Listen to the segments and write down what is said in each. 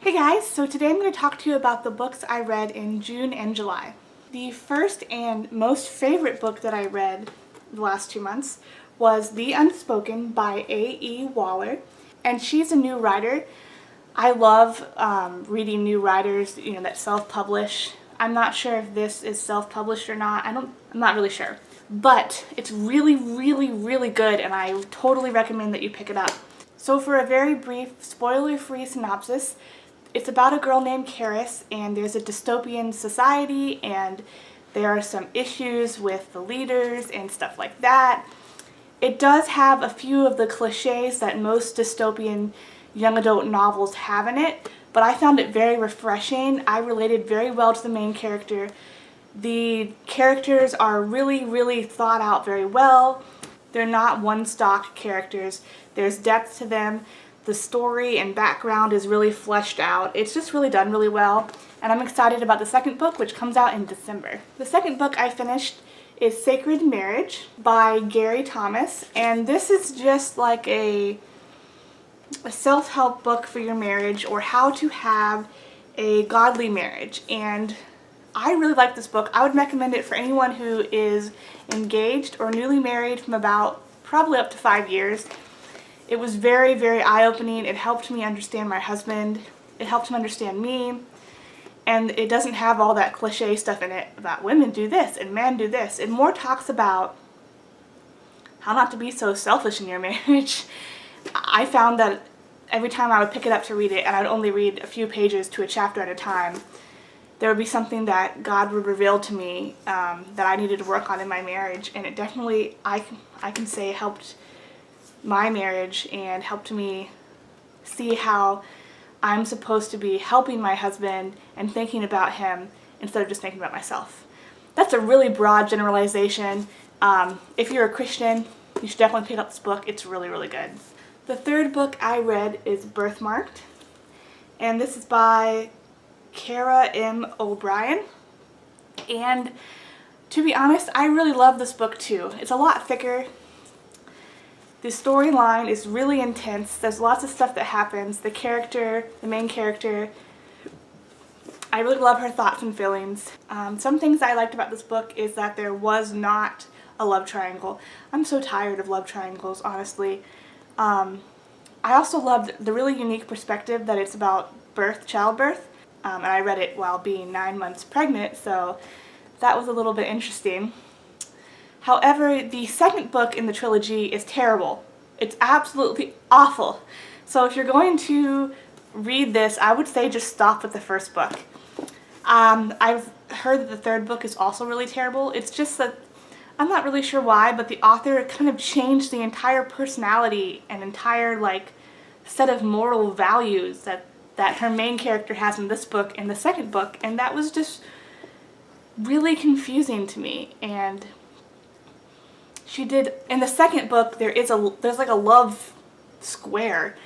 Hey guys, so today I'm going to talk to you about the books I read in June and July. The first and most favorite book that I read the last 2 months was The Unspoken by A.E. Waller, and she's a new writer. I love reading new writers, that self-publish. I'm not sure if this is self-published or not. I'm not really sure. But it's really, really, really good, and I totally recommend that you pick it up. So for a very brief, spoiler-free synopsis, it's about a girl named Karis, and there's a dystopian society, and there are some issues with the leaders and stuff like that. It does have a few of the cliches that most dystopian young adult novels have in it, but I found it very refreshing. I related very well to the main character. The characters are really, really thought out very well. They're not one-stock characters. There's depth to them. The story and background is really fleshed out. It's just really done really well, and I'm excited about the second book, which comes out in December. The second book I finished is Sacred Marriage by Gary Thomas, and this is just like a self-help book for your marriage, or how to have a godly marriage. And I really like this book. I would recommend it for anyone who is engaged or newly married from about probably up to 5 years. It was very, very eye-opening. It helped me understand my husband. It helped him understand me. And it doesn't have all that cliche stuff in it about women do this and men do this. It more talks about how not to be so selfish in your marriage. I found that every time I would pick it up to read it, and I'd only read a few pages to a chapter at a time, there would be something that God would reveal to me that I needed to work on in my marriage. And it definitely, I can say, helped my marriage and helped me see how I'm supposed to be helping my husband and thinking about him instead of just thinking about myself. That's a really broad generalization. If you're a Christian, you should definitely pick up this book. It's really, really good. The third book I read is Birthmarked, and this is by Kara M. O'Brien. And to be honest, I really love this book too. It's a lot thicker. The storyline is really intense. There's lots of stuff that happens. The main character, I really love her thoughts and feelings. Some things I liked about this book is that there was not a love triangle. I'm so tired of love triangles, honestly. I also loved the really unique perspective that it's about childbirth, and I read it while being 9 months pregnant, so that was a little bit interesting. However, the second book in the trilogy is terrible. It's absolutely awful. So if you're going to read this, I would say just stop with the first book. I've heard that the third book is also really terrible. It's just that I'm not really sure why, but the author kind of changed the entire personality and entire set of moral values that her main character has in this book and the second book, and that was just really confusing to me. And she did, in the second book, there's like a love square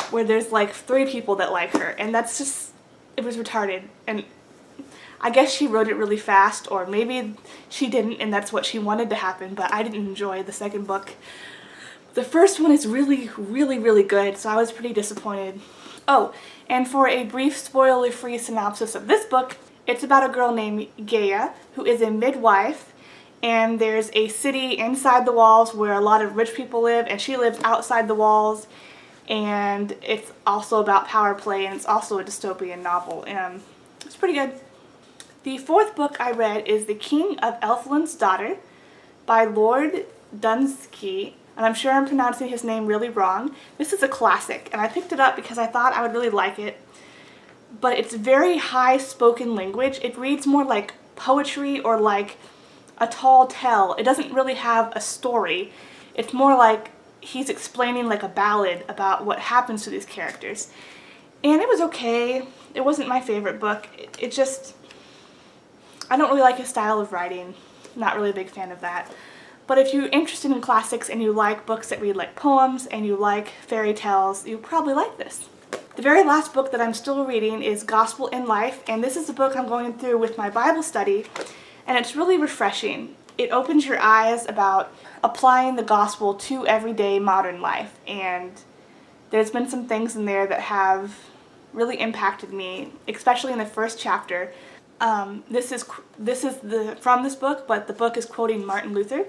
where there's like 3 people that like her, and that's just, it was retarded. And I guess she wrote it really fast, or maybe she didn't and that's what she wanted to happen, but I didn't enjoy the second book. The first one is really, really, really good, so I was pretty disappointed. Oh, and for a brief spoiler-free synopsis of this book, it's about a girl named Gaia who is a midwife, and there's a city inside the walls where a lot of rich people live, and she lives outside the walls, and it's also about power play, and it's also a dystopian novel, and it's pretty good. The fourth book I read is The King of Elfland's Daughter by Lord Dunsky, and I'm sure I'm pronouncing his name really wrong. This is a classic, and I picked it up because I thought I would really like it, but it's very high spoken language. It reads more like poetry or like a tall tale. It doesn't really have a story. It's more like he's explaining like a ballad about what happens to these characters. And it was okay. It wasn't my favorite book. It just, I don't really like his style of writing. Not really a big fan of that. But if you're interested in classics and you like books that read like poems and you like fairy tales, you'll probably like this. The very last book that I'm still reading is Gospel in Life, and this is the book I'm going through with my Bible study. And it's really refreshing. It opens your eyes about applying the gospel to everyday modern life, and there's been some things in there that have really impacted me, especially in the first chapter. This is from this book, but the book is quoting Martin Luther,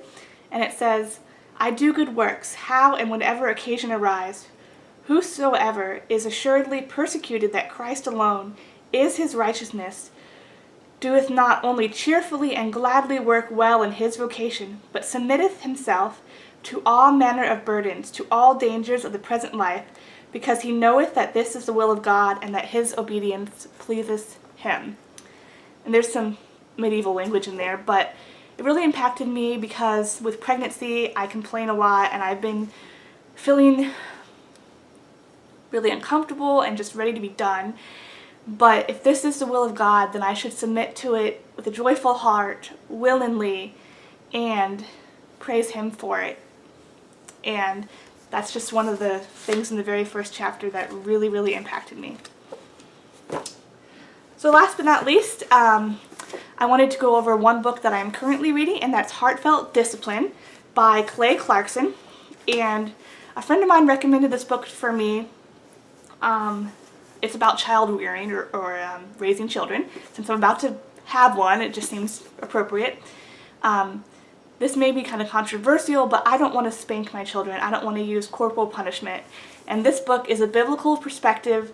and it says, "I do good works, how and whenever occasion arise. Whosoever is assuredly persecuted that Christ alone is his righteousness, doeth not only cheerfully and gladly work well in his vocation, but submitteth himself to all manner of burdens, to all dangers of the present life, because he knoweth that this is the will of God, and that his obedience pleaseth him." And there's some medieval language in there, but it really impacted me because with pregnancy I complain a lot, and I've been feeling really uncomfortable and just ready to be done. But if this is the will of God, then I should submit to it with a joyful heart, willingly, and praise him for it. And that's just one of the things in the very first chapter that really, really impacted me. So last but not least, I wanted to go over one book that I'm currently reading, and that's Heartfelt Discipline by Clay Clarkson. And a friend of mine recommended this book for me. It's about child rearing or raising children. Since I'm about to have one, it just seems appropriate. This may be kind of controversial, but I don't want to spank my children. I don't want to use corporal punishment. And this book is a biblical perspective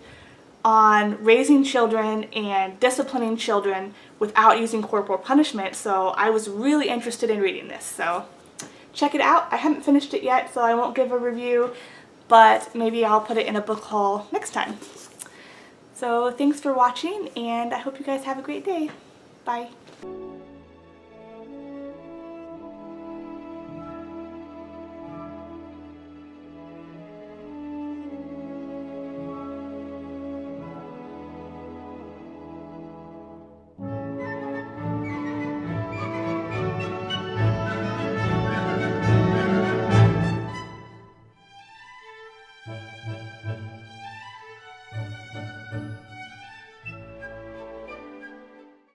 on raising children and disciplining children without using corporal punishment. So I was really interested in reading this. So check it out. I haven't finished it yet, so I won't give a review, but maybe I'll put it in a book haul next time. So thanks for watching, and I hope you guys have a great day. Bye.